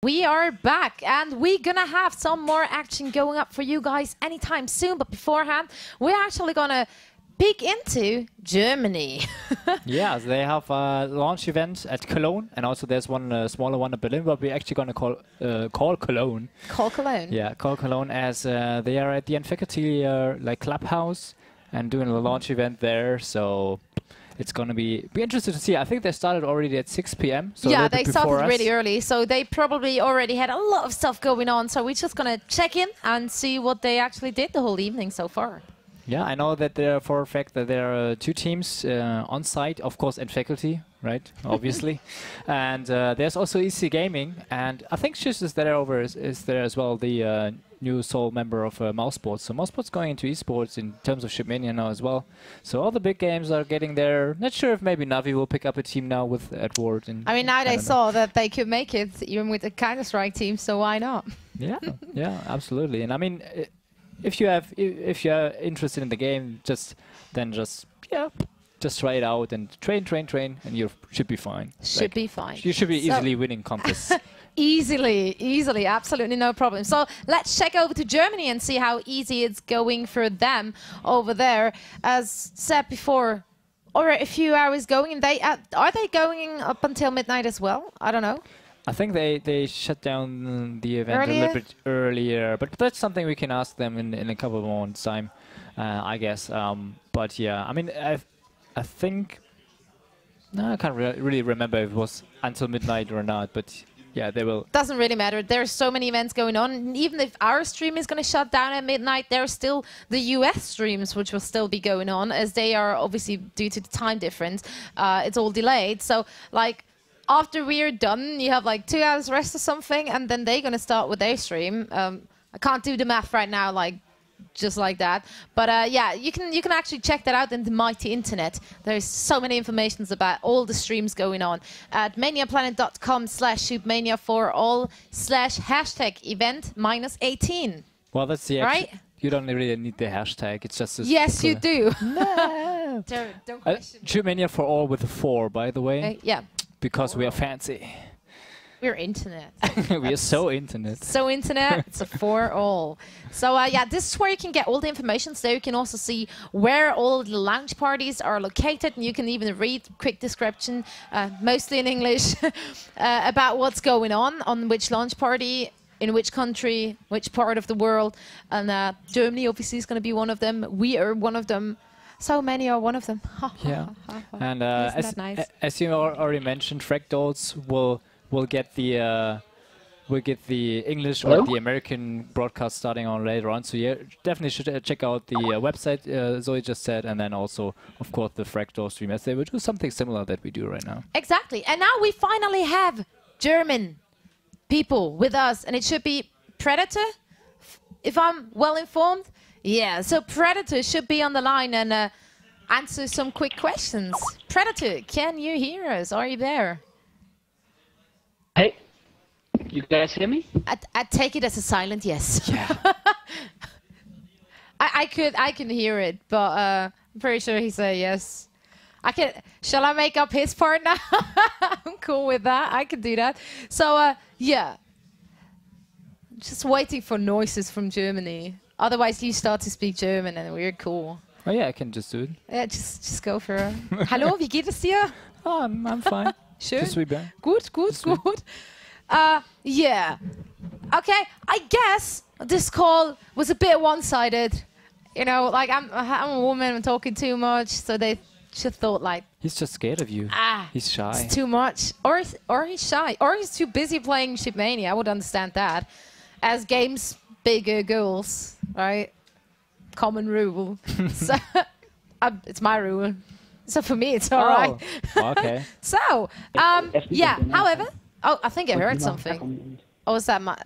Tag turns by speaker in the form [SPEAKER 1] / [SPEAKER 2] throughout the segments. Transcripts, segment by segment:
[SPEAKER 1] we are back, and we're gonna have some more action going up for you guys anytime soon. But beforehand, we're actually gonna peek into Germany.
[SPEAKER 2] Yeah, they have a launch event at Cologne, and also there's one smaller one at Berlin, but we're actually going to call Cologne.
[SPEAKER 1] Call Cologne?
[SPEAKER 2] Yeah, call Cologne, as they are at the faculty like clubhouse and doing a launch event there. So it's going to be interesting to see. I think they started already at 6 p.m. So
[SPEAKER 1] yeah, they started really early, so they probably already had a lot of stuff going on. So we're just going to check in and see what they actually did the whole evening so far.
[SPEAKER 2] Yeah, I know that there, for a fact, that there are 2 teams on site, of course, and faculty, right? Obviously, and there's also EC Gaming, and I think Shish is there as well, the new sole member of Mousesports. So Mousesports going into esports in terms of ShootMania now as well. So all the big games are getting there. Not sure if maybe Navi will pick up a team now with Edward. And
[SPEAKER 1] I mean, now they saw that they could make it even with the Counter-Strike team, so why not?
[SPEAKER 2] Yeah, yeah, absolutely. And I mean, if you're interested in the game, just try it out and train, and you should be fine.
[SPEAKER 1] Should be fine.
[SPEAKER 2] You should be easily winning contests.
[SPEAKER 1] Easily, absolutely no problem. So let's check over to Germany and see how easy it's going for them over there. As said before, already a few hours going. Are they going up until midnight as well? I don't know.
[SPEAKER 2] I think they shut down the event a little bit earlier, but that's something we can ask them in a couple of months' time, I guess. But yeah, I mean, I think I can't really remember if it was until midnight or not, but yeah, they will. Doesn't
[SPEAKER 1] really matter. There's so many events going on. And even if our stream is going to shut down at midnight, there's still the US streams, which will still be going on, as they are obviously, due to the time difference, it's all delayed. So, like, after we're done, you have like 2 hours rest or something, and then they're going to start with their stream. I can't do the math right now, like, just like that. But yeah, you can actually check that out in the mighty internet. There's so many informations about all the streams going on at maniaplanet.com/shootmania for all /event-18.
[SPEAKER 2] Well, that's the
[SPEAKER 1] right.
[SPEAKER 2] You don't really need the hashtag. It's just.
[SPEAKER 1] Yes, you do.
[SPEAKER 2] No.
[SPEAKER 1] Don't question.
[SPEAKER 2] ShootMania for all with a 4, by the way.
[SPEAKER 1] Yeah.
[SPEAKER 2] Because we are fancy.
[SPEAKER 1] We're internet.
[SPEAKER 2] We are so internet.
[SPEAKER 1] So internet, it's a for all. So yeah, this is where you can get all the information. So you can also see where all the launch parties are located, and you can even read quick description, mostly in English, about what's going on which launch party, in which country, which part of the world. And Germany obviously is going to be one of them. We are one of them. So many are one of them.
[SPEAKER 2] Yeah. And as you already mentioned, Fractals will get the English or the American broadcast starting on later on. So yeah, definitely should check out the website Zoe just said, and then also, of course, the Fractal stream, as they will do something similar that we do right now.
[SPEAKER 1] Exactly. And now we finally have German people with us, and it should be Predator, if I'm well informed. Yeah, so Predator should be on the line and answer some quick questions. Predator, can you hear us? Are you there?
[SPEAKER 3] Hey, you guys hear me?
[SPEAKER 1] I take it as a silent yes.
[SPEAKER 2] Yeah.
[SPEAKER 1] I can hear it, but I'm pretty sure he said yes. Shall I make up his part now? I'm cool with that. I can do that. So yeah, just waiting for noises from Germany. Otherwise, you start to speak German and we're cool.
[SPEAKER 2] Oh yeah, I can just do it.
[SPEAKER 1] Yeah, just go for it. Hallo, wie geht es dir?
[SPEAKER 2] Oh, I'm fine.
[SPEAKER 1] Schön.
[SPEAKER 2] Gut.
[SPEAKER 1] Yeah. Okay, I guess this call was a bit one-sided. You know, like I'm a woman, I'm talking too much, so they should thought like...
[SPEAKER 2] He's just scared of you. He's shy.
[SPEAKER 1] It's too much. Or he's shy. Or he's too busy playing ShootMania. I would understand that. As games... bigger goals, right? Common rule. So it's my rule. So for me, it's all right.
[SPEAKER 2] Okay.
[SPEAKER 1] So, yeah. However, I think I heard something. Oh, is that my?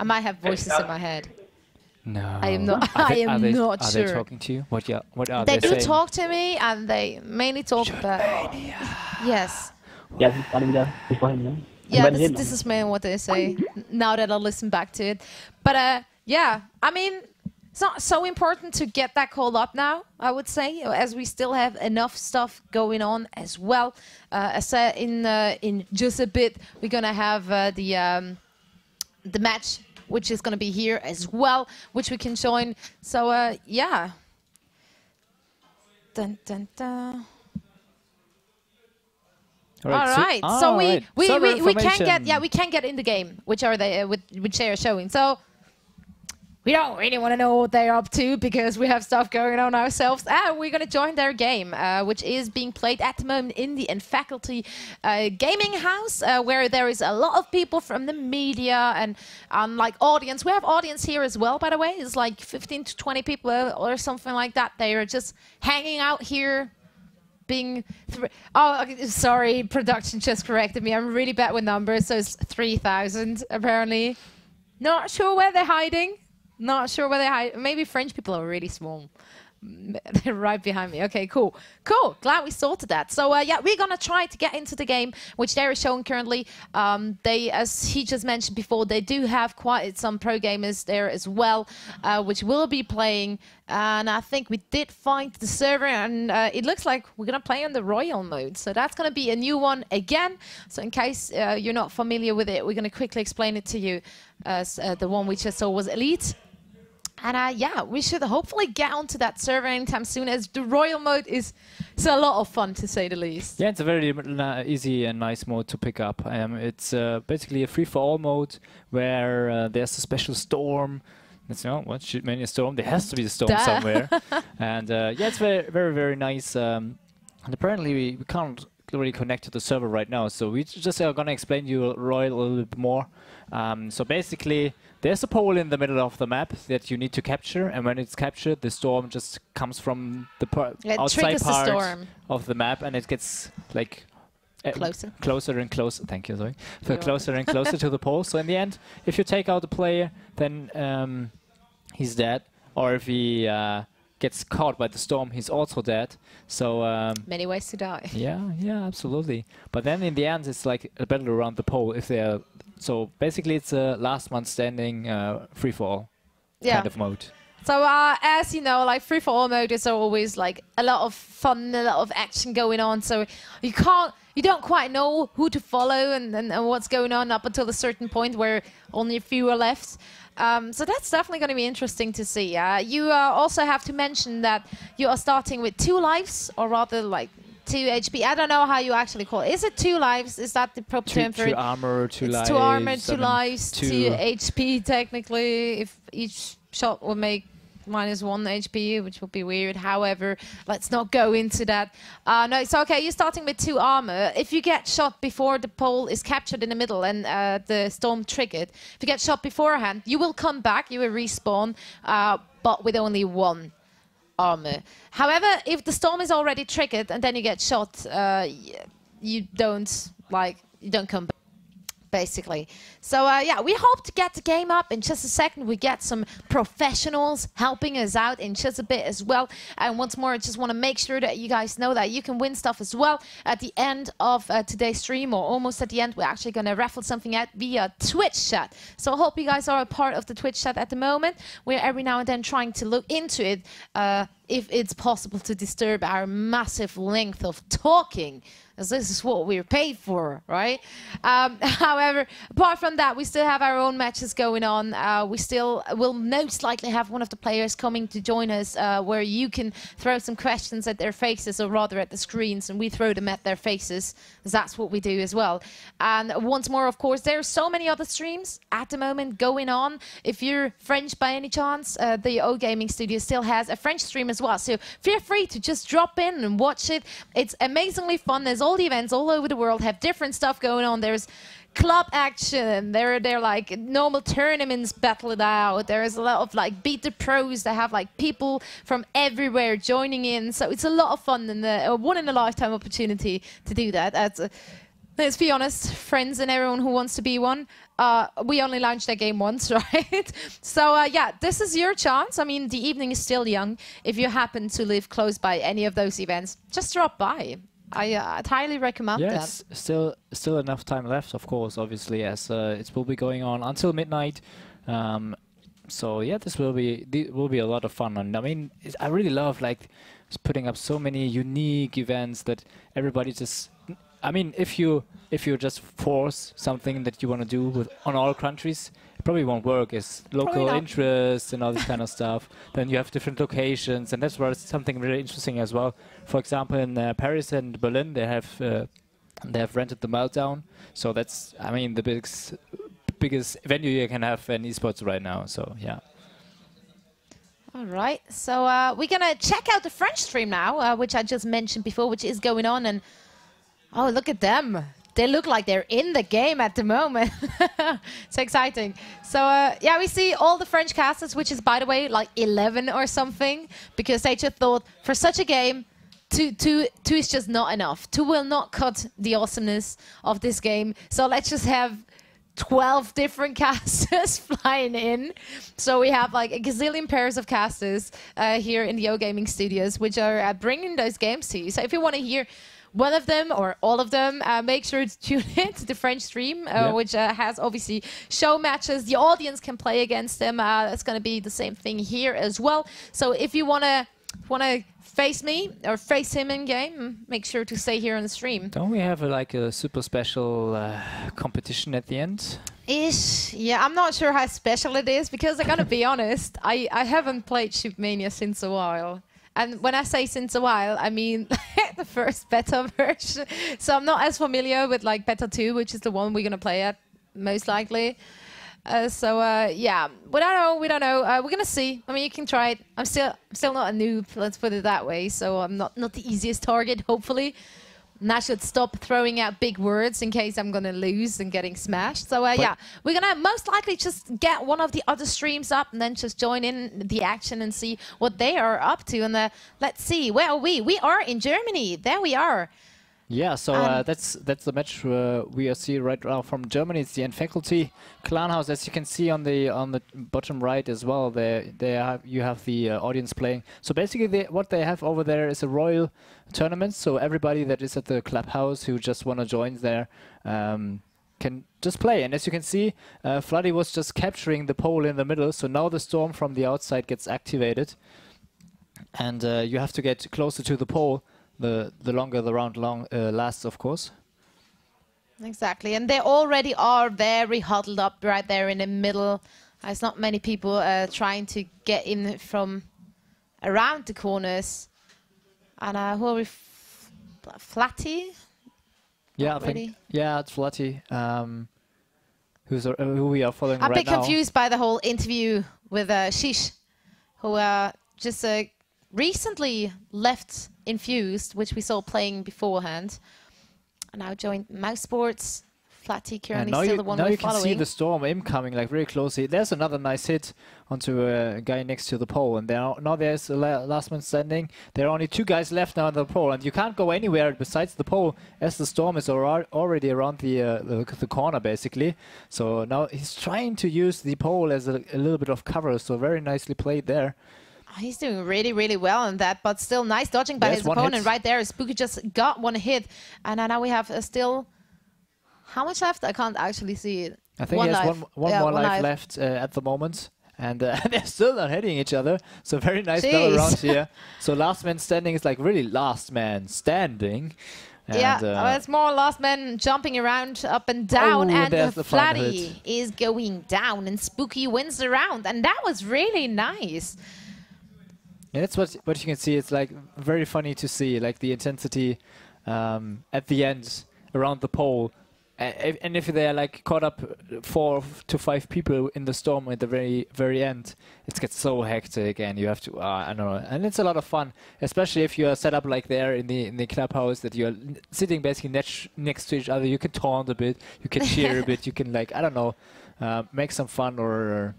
[SPEAKER 1] I might have voices in my head.
[SPEAKER 2] No.
[SPEAKER 1] I am not. I am not sure.
[SPEAKER 2] Are they talking to you? What are
[SPEAKER 1] they
[SPEAKER 2] saying?
[SPEAKER 1] do talk to me, and they mainly talk about. Yes. Yeah, this is mainly what they say now that I listen back to it. But yeah, I mean, it's not so important to get that call up now, I would say, as we still have enough stuff going on as well. As in just a bit, we're gonna have the match, which is gonna be here as well, which we can join. So yeah. Dun, dun, dun. All right. So we can get in the game, which are they which they are showing. So we don't really want to know what they're up to because we have stuff going on ourselves. And we're going to join their game, which is being played at the moment in the Faculty Gaming House, where there is a lot of people from the media and like audience. We have audience here as well, by the way. It's like 15 to 20 people or something like that. They are just hanging out here. Oh, sorry, production just corrected me. I'm really bad with numbers, so it's 3,000 apparently. Not sure where they're hiding. Not sure where they hide. Maybe French people are really small. They're right behind me. Okay, cool. Cool. Glad we sorted that. So, yeah, we're going to try to get into the game, which they're showing currently. They, as he just mentioned before, they do have quite some pro gamers there as well, which will be playing. And I think we did find the server, and it looks like we're going to play on the Royal mode. So that's going to be a new one again. So in case you're not familiar with it, we're going to quickly explain it to you. The one we just saw was Elite. And yeah, we should hopefully get onto that server anytime soon, as the Royal mode is a lot of fun, to say the least.
[SPEAKER 2] Yeah, it's a very easy and nice mode to pick up. It's basically a free-for-all mode where there's a special storm. It's what ShootMania storm? There has to be a storm somewhere. And yeah, it's very, very, very nice. And apparently we can't really connect to the server right now, so we just are gonna explain you Royal a little bit more. So basically, there's a pole in the middle of the map that you need to capture, and when it's captured, the storm just comes from the outside part of the map, and it gets like closer and closer. Thank you, Zoe. Closer and closer to the pole. So in the end, if you take out the player, then he's dead, or if he gets caught by the storm, he's also dead. So
[SPEAKER 1] many ways to die.
[SPEAKER 2] Yeah, absolutely. But then in the end, it's like a battle around the pole. If they are so basically, it's a last man standing free for all kind of mode.
[SPEAKER 1] So as you know, like free for all mode is always like a lot of fun, a lot of action going on. So you don't quite know who to follow and what's going on up until a certain point where only a few are left. So that's definitely going to be interesting to see. You also have to mention that you are starting with 2 lives, or rather like 2 HP. I don't know how you actually call it. Is it 2 lives? Is that the proper term for it?
[SPEAKER 2] 2 armor, 2 lives.
[SPEAKER 1] 2 armor, 2 lives, 2 HP technically. If each shot will make -1 HP, which would be weird. However, let's not go into that. No, it's okay. You're starting with 2 armor. If you get shot before the pole is captured in the middle and the storm triggered, if you get shot beforehand, you will come back, you will respawn, but with only 1 armor. However, if the storm is already triggered and then you get shot, you don't come back, basically. So yeah, we hope to get the game up in just a second. We get some professionals helping us out in just a bit as well. And once more, I just want to make sure that you guys know that you can win stuff as well at the end of today's stream, or almost at the end. We're actually going to raffle something out via Twitch chat. So I hope you guys are a part of the Twitch chat at the moment. We're every now and then trying to look into it, if it's possible to disturb our massive length of talking, as this is what we're paid for, right? However, apart from that, we still have our own matches going on. We still will most likely have one of the players coming to join us, where you can throw some questions at their faces, or rather at the screens, and we throw them at their faces, because that's what we do as well. And once more, of course, there are so many other streams at the moment going on. If you're French by any chance, the O Gaming Studio still has a French stream as well, so feel free to just drop in and watch it. It's amazingly fun. There's all the events all over the world, have different stuff going on. There's club action, they're like normal tournaments battle it out. There's a lot of like beat the pros that have like people from everywhere joining in, so it's a lot of fun and a one-in-a-lifetime opportunity to do that. Let's be honest, friends and everyone who wants to be one, we only launched that game once, right? So yeah, this is your chance. I mean, the evening is still young. If you happen to live close by any of those events, just drop by. I'd highly recommend that.
[SPEAKER 2] Yes, still enough time left, of course, obviously, as it will be going on until midnight. So yeah, this will be a lot of fun. And I mean, I really love like putting up so many unique events that everybody just. I mean, if you just force something that you want to do on all countries, it probably won't work. It's local interests and all this kind of stuff. Then you have different locations, and that's where it's something really interesting as well. For example, in Paris and Berlin, they have rented the Meltdown. So that's, I mean, the biggest venue you can have in esports right now. So yeah.
[SPEAKER 1] All right, so we're gonna check out the French stream now, which I just mentioned before, which is going on. And oh, look at them. They look like they're in the game at the moment. It's exciting. So, yeah, we see all the French casters, which is, by the way, like 11 or something, because they just thought, for such a game, two is just not enough. 2 will not cut the awesomeness of this game. So let's just have 12 different casters flying in. So we have like a gazillion pairs of casters here in the O Gaming Studios, which are bringing those games to you. So if you want to hear one of them or all of them, make sure to tune in to the French stream, which has obviously show matches. The audience can play against them. That's going to be the same thing here as well. So if you want to face me or face him in game, make sure to stay here on the stream.
[SPEAKER 2] Don't we have like a super special competition at the end?
[SPEAKER 1] Yeah, I'm not sure how special it is, because I'm going to be honest, I haven't played ShootMania since a while. And when I say since a while, I mean the first beta version. So I'm not as familiar with like beta 2, which is the one we're going to play at most likely. Yeah, we don't know. We're going to see. I mean, you can try it. I'm still not a noob, let's put it that way. So I'm not the easiest target, hopefully. And I should stop throwing out big words in case I'm going to lose and getting smashed. So, yeah, we're going to most likely just get one of the other streams up and then just join in the action and see what they are up to. And let's see, where are we? We are in Germany. There we are.
[SPEAKER 2] Yeah, so that's the match we see right now from Germany. It's the EN Faculty Clan House, as you can see on the bottom right as well. You have the audience playing. So basically, what they have over there is a royal tournament. So everybody that is at the clubhouse who just want to join there can just play. And as you can see, Floody was just capturing the pole in the middle. So now the storm from the outside gets activated, and you have to get closer to the pole. The longer the round lasts, of course.
[SPEAKER 1] Exactly, and they already are very huddled up right there in the middle. There's not many people trying to get in from around the corners. And who are we? Flatty?
[SPEAKER 2] Yeah, I think. Yeah, it's Flatty. Who we are following right now.
[SPEAKER 1] I'm a bit confused by the whole interview with Shish, who just recently left Infused, which we saw playing beforehand, and now joined Mouse Sports. Flatty currently still the one we're following. Now you can see
[SPEAKER 2] the storm incoming like very closely. There's another nice hit onto a guy next to the pole, and now there's a last man standing. There are only 2 guys left now on the pole, and you can't go anywhere besides the pole as the storm is already around the corner basically. So now he's trying to use the pole as a little bit of cover. So very nicely played there.
[SPEAKER 1] He's doing really, really well on that, but still nice dodging by his opponent right there. Spooky just got one hit, and now we have still... How much left? I can't actually see it.
[SPEAKER 2] I think he has one more life left at the moment, and they're still not hitting each other. So very nice battle round here. So last man standing is like really last man standing. And
[SPEAKER 1] yeah, it's more last man jumping around up and down, and the Flatty is going down, and Spooky wins the round, and that was really nice.
[SPEAKER 2] Yeah, that's what you can see. It's like very funny to see, like the intensity at the end around the pole. And if they are like caught up 4 to 5 people in the storm at the very end, it gets so hectic, and you have to I don't know. And it's a lot of fun, especially if you are set up like there in the clubhouse, that you're sitting basically next to each other. You can taunt a bit, you can cheer a bit, you can like, I don't know, make some fun or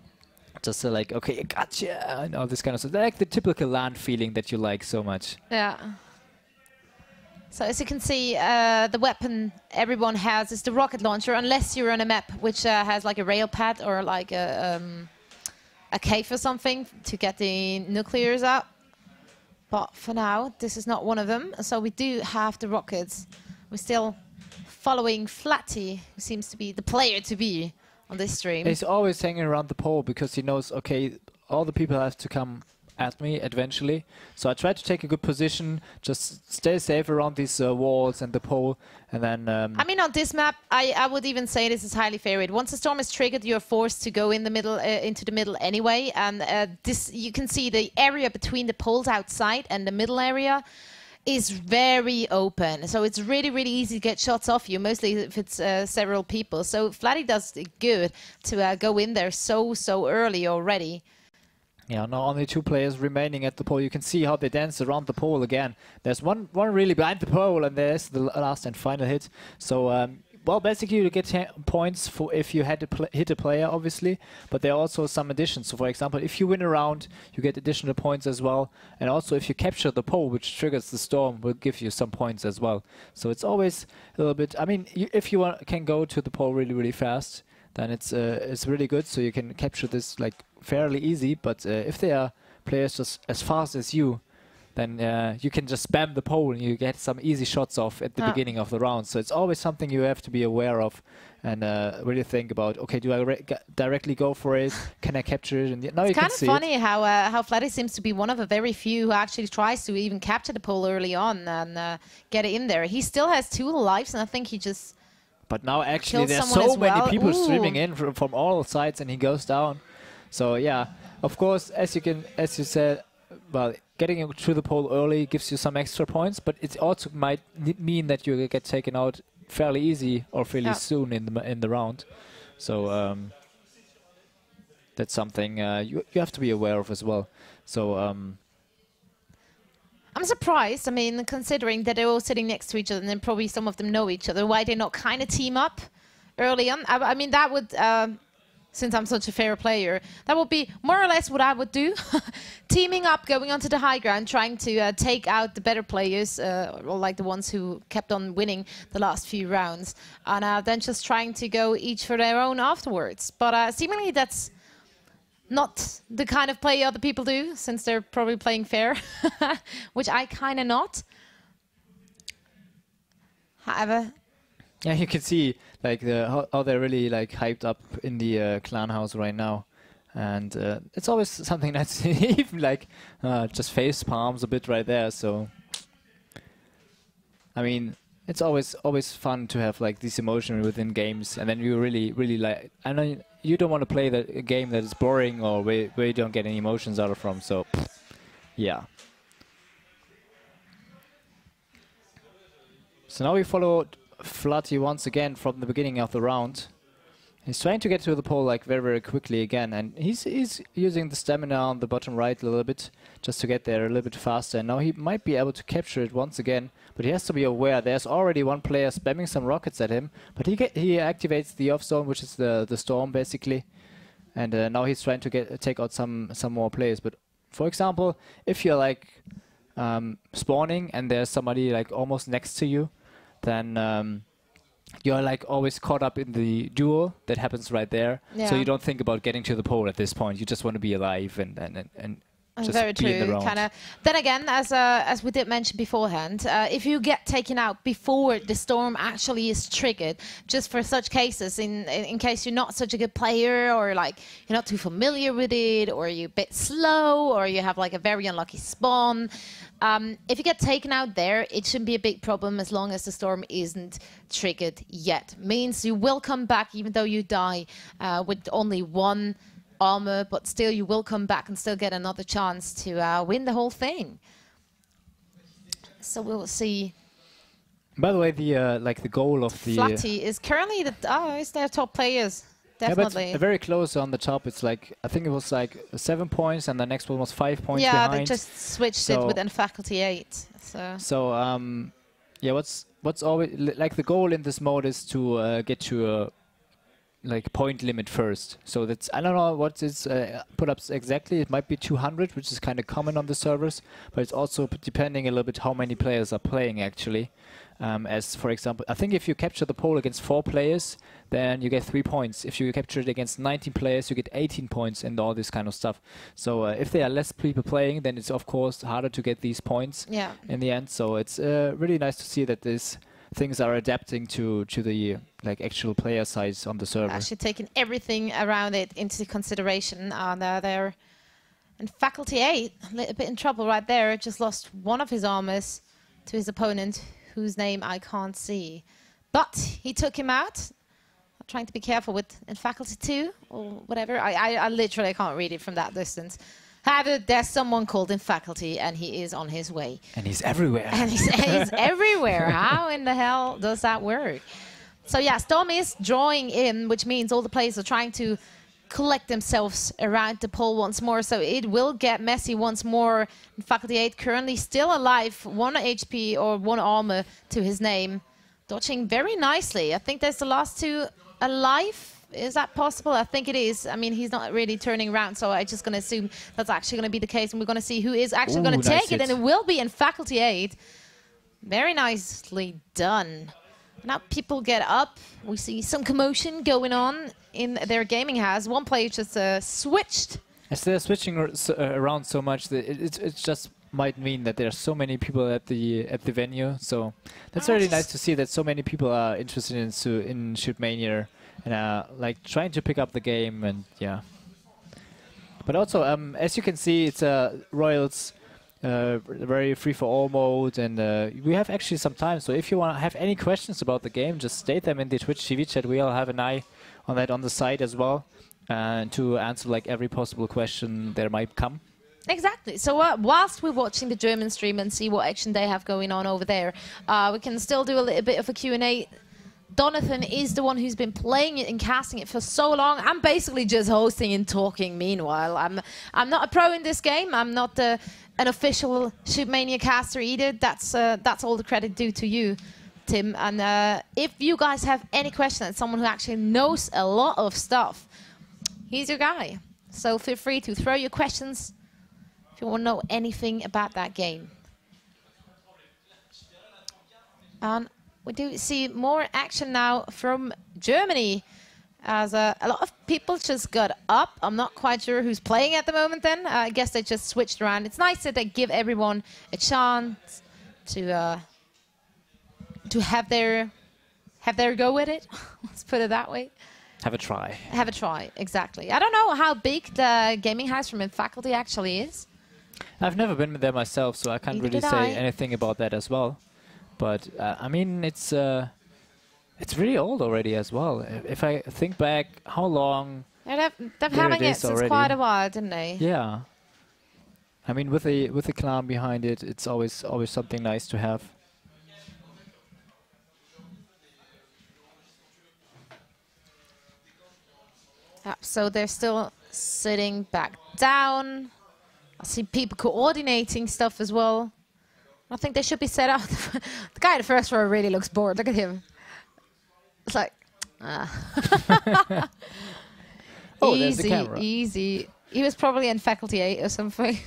[SPEAKER 2] just like, okay, gotcha, and all this kind of stuff. They're like the typical LAN feeling that you like so much.
[SPEAKER 1] Yeah. So as you can see, the weapon everyone has is the rocket launcher, unless you're on a map which has like a rail pad or like a cave or something to get the nuclears out. But for now, this is not one of them. So we do have the rockets. We're still following Flatty, who seems to be the player to be on this stream.
[SPEAKER 2] He's always hanging around the pole because he knows, okay, all the people have to come at me eventually. So I try to take a good position, just stay safe around these walls and the pole, and then...
[SPEAKER 1] I mean, on this map, I would even say this is highly favored. Once the storm is triggered, you're forced to go in the middle, into the middle anyway. And this, you can see the area between the poles outside and the middle area is very open. So it's really, really easy to get shots off you, mostly if it's several people. So Flatty does good to go in there so early already.
[SPEAKER 2] Yeah, now only 2 players remaining at the pole. You can see how they dance around the pole again. There's one really behind the pole, and there's the last and final hit. So, well, basically you get points for if you had to hit a player, obviously, but there are also some additions. So, for example, if you win a round, you get additional points as well. And also, if you capture the pole, which triggers the storm, will give you some points as well. So it's always a little bit... I mean, if you can go to the pole really, really fast, then it's really good. So you can capture this, like, fairly easy, but if there are players just as fast as you, then you can just spam the pole and you get some easy shots off at the beginning of the round. So it's always something you have to be aware of and really think about, okay, do I directly go for it? Can I capture it? And now you can see
[SPEAKER 1] it's kind of funny how Flatty seems to be one of the very few who actually tries to even capture the pole early on and get it in there. He still has 2 lives, and I think he just...
[SPEAKER 2] But now actually there's so many people streaming in from all sides, and he goes down. So yeah, of course, as you said, well, getting through the pole early gives you some extra points, but it also might mean that you get taken out fairly easy or fairly soon in the round. So that's something you have to be aware of as well. So
[SPEAKER 1] I'm surprised. I mean, considering that they're all sitting next to each other, and then probably some of them know each other, why they not kind of team up early on? I mean, that would. Since I'm such a fair player, that would be more or less what I would do. Teaming up, going onto the high ground, trying to take out the better players, or like the ones who kept on winning the last few rounds, and then just trying to go each for their own afterwards. But seemingly that's not the kind of play other people do, since they're probably playing fair, which I kind of not. However...
[SPEAKER 2] Yeah, you can see like how they're really like hyped up in the clan house right now, and it's always something that's even like just face palms a bit right there. So I mean, it's always fun to have like this emotion within games, and then you really like. I know you don't want to play a game that is boring or where you don't get any emotions out of from. So yeah. So now we follow Flatty once again from the beginning of the round. He's trying to get to the pole like very quickly again, and he's using the stamina on the bottom right a little bit just to get there a little bit faster. And now he might be able to capture it once again, but he has to be aware there's already one player spamming some rockets at him, but he activates the off zone, which is the storm basically, and now he's trying to take out some more players. But for example, if you're like spawning and there's somebody like almost next to you, then you're like always caught up in the duel that happens right there. Yeah. So you don't think about getting to the pole at this point. You just want to be alive and just
[SPEAKER 1] very
[SPEAKER 2] be in the round.
[SPEAKER 1] Kind of. Then again, as we did mention beforehand, if you get taken out before the storm actually is triggered, just for such cases, in case you're not such a good player, or like you're not too familiar with it, or you're a bit slow, or you have like a very unlucky spawn. If you get taken out there, it shouldn't be a big problem as long as the storm isn't triggered yet. Means you will come back even though you die with only 1 armor, but still you will come back and still get another chance to win the whole thing. So we'll see.
[SPEAKER 2] By the way, the goal of the
[SPEAKER 1] Flatty is currently is their top players. Definitely.
[SPEAKER 2] Yeah, but very close on the top. It's like, I think it was like 7 points, and the next one was 5 points behind.
[SPEAKER 1] Yeah, they just switched it within Faculty 8.
[SPEAKER 2] So yeah, what's always like the goal in this mode is to get to a like point limit first. So that's, I don't know what is put up exactly. It might be 200, which is kind of common on the servers, but it's also depending a little bit how many players are playing actually. As for example, I think if you capture the pole against 4 players, then you get 3 points. If you capture it against 19 players, you get 18 points and all this kind of stuff. So if there are less people playing, then it's of course harder to get these points in the end. So it's really nice to see that this things are adapting to the like actual player size on the server.
[SPEAKER 1] Actually taking everything around it into consideration. They're in Faculty 8, a little bit in trouble right there. Just lost one of his armors to his opponent, whose name I can't see. But he took him out. I'm trying to be careful with in Faculty 2 or whatever. I literally can't read it from that distance. However, there's someone called in Faculty, and he is on his way.
[SPEAKER 2] And he's everywhere.
[SPEAKER 1] And he's everywhere. How in the hell does that work? So yeah, Storm is drawing in, which means all the players are trying to collect themselves around the pole once more. So it will get messy once more. Faculty 8 currently still alive, 1 HP or 1 armor to his name. Dodging very nicely. I think there's the last 2 alive. Is that possible? I think it is. I mean, he's not really turning around, so I'm just going to assume that's actually going to be the case. And we're going to see who is actually going to take it. And it will be in Faculty 8. Very nicely done. Now people get up. We see some commotion going on in their gaming house. One player just switched.
[SPEAKER 2] As they're switching around so much, that it just might mean that there are so many people at the venue. So that's really nice to see that so many people are interested in ShootMania and like trying to pick up the game. And yeah. But also, as you can see, it's Royals. Very free-for-all mode, and we have actually some time, so if you want to have any questions about the game, just state them in the Twitch TV chat. We'll have an eye on that on the site as well, to answer like every possible question there might come.
[SPEAKER 1] Exactly. So whilst we're watching the German stream and see what action they have going on over there, we can still do a little bit of a Q&A. Donathan is the one who's been playing it and casting it for so long. I'm basically just hosting and talking meanwhile. I'm not a pro in this game. I'm not an official ShootMania caster either. That's all the credit due to you, Tim. And if you guys have any questions, someone who actually knows a lot of stuff, he's your guy. So feel free to throw your questions if you want to know anything about that game. And we do see more action now from Germany, as a lot of people just got up. I'm not quite sure who's playing at the moment then. I guess they just switched around. It's nice that they give everyone a chance to have their go with it. Let's put it that way.
[SPEAKER 2] Have a try.
[SPEAKER 1] Have a try, exactly. I don't know how big the gaming house from Faculty actually is.
[SPEAKER 2] I've never been there myself, so I can't really say anything about that as well. But I mean, it's really old already as well. If I think back, how long? Yeah,
[SPEAKER 1] they've having it since quite a while, didn't they?
[SPEAKER 2] Yeah. I mean, with the clan behind it, it's always something nice to have.
[SPEAKER 1] So they're still sitting back down. I see people coordinating stuff as well. I think they should be set up. The guy at the first row really looks bored. Look at him. It's like,
[SPEAKER 2] oh, there's the camera.
[SPEAKER 1] Easy. He was probably in Faculty 8 or something.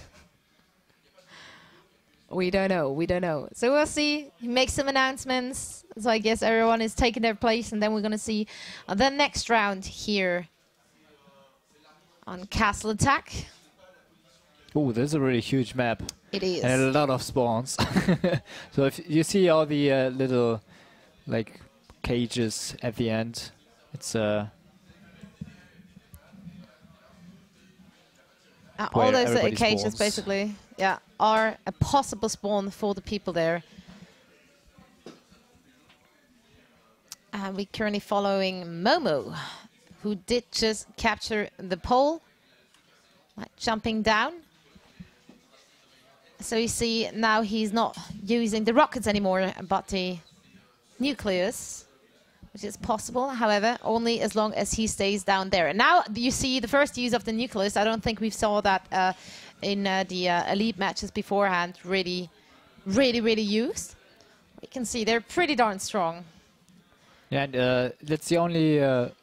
[SPEAKER 1] We don't know. We don't know. So we'll see. He makes some announcements. So I guess everyone is taking their place, and then we're going to see the next round here on Castle Attack.
[SPEAKER 2] Oh, there's a really huge map.
[SPEAKER 1] It is.
[SPEAKER 2] And a lot of spawns. So if you see all the little like cages at the end, it's
[SPEAKER 1] all those little cages basically, yeah, are a possible spawn for the people there. And we're currently following Momo, who did just capture the pole, like jumping down. So you see now he's not using the rockets anymore, but the nucleus, which is possible, however, only as long as he stays down there. And now you see the first use of the nucleus. I don't think we saw that in the elite matches beforehand really used. You can see they're pretty darn strong.
[SPEAKER 2] Yeah, and that's the only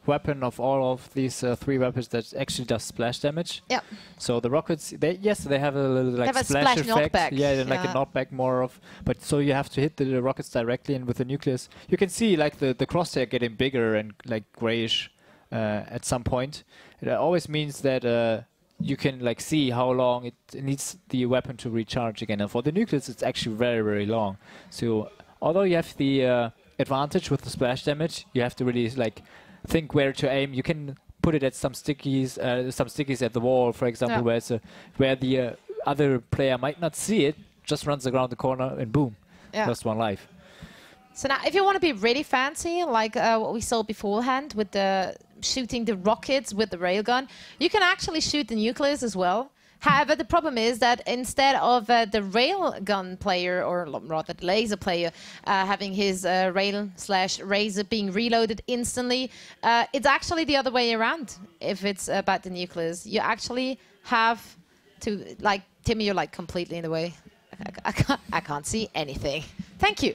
[SPEAKER 2] weapon of all of these 3 weapons that actually does splash damage.
[SPEAKER 1] Yeah.
[SPEAKER 2] So the rockets, they have a little like splash effect.
[SPEAKER 1] Knockback.
[SPEAKER 2] Yeah, like a knockback more of. But so you have to hit the rockets directly, and with the nucleus, you can see like the crosshair getting bigger and like grayish at some point. It always means that you can like see how long it needs the weapon to recharge again. And for the nucleus, it's actually very long. So although you have the advantage with the splash damage. You have to really like think where to aim. You can put it at some stickies at the wall, for example, where the other player might not see it, just runs around the corner and boom, lost one life.
[SPEAKER 1] So now, if you want to be really fancy, like what we saw beforehand with the shooting the rockets with the railgun, you can actually shoot the nucleus as well. However, the problem is that instead of the railgun player, or rather the laser player, having his rail/razor being reloaded instantly, it's actually the other way around. If it's about the nucleus, you actually have to, like, Timmy, you're like completely in the way. I can't see anything. Thank you.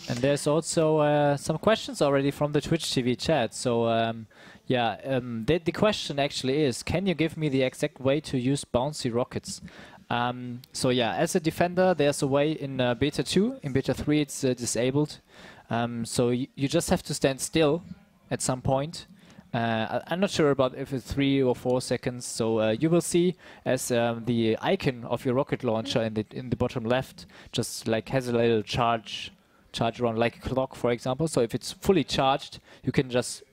[SPEAKER 2] And there's also some questions already from the Twitch TV chat. So the question actually is, can you give me the exact way to use bouncy rockets? So yeah, as a defender, there's a way in beta 2. In beta 3, it's disabled. So you just have to stand still at some point. I'm not sure about if it's 3 or 4 seconds. So you will see as the icon of your rocket launcher in the bottom left just like has a little charge around, like a clock, for example. So if it's fully charged, you can just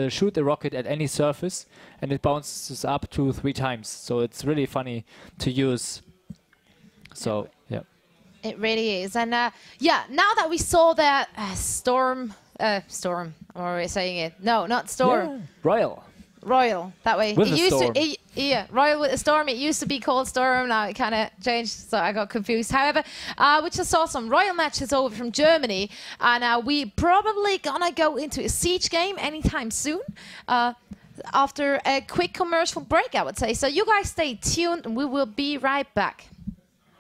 [SPEAKER 2] shoot the rocket at any surface, and it bounces up to 3 times. So it's really funny to use. So yeah, it
[SPEAKER 1] really is. And yeah, now that we saw that storm, or are we saying it? No, not storm.
[SPEAKER 2] Yeah.
[SPEAKER 1] Royal, that way.
[SPEAKER 2] With a storm.
[SPEAKER 1] Royal with a storm. It used to be called Storm, now it kind of changed, so I got confused. However, we just saw some Royal matches over from Germany, and we probably gonna go into a siege game anytime soon. After a quick commercial break, I would say. So you guys stay tuned, and we will be right back.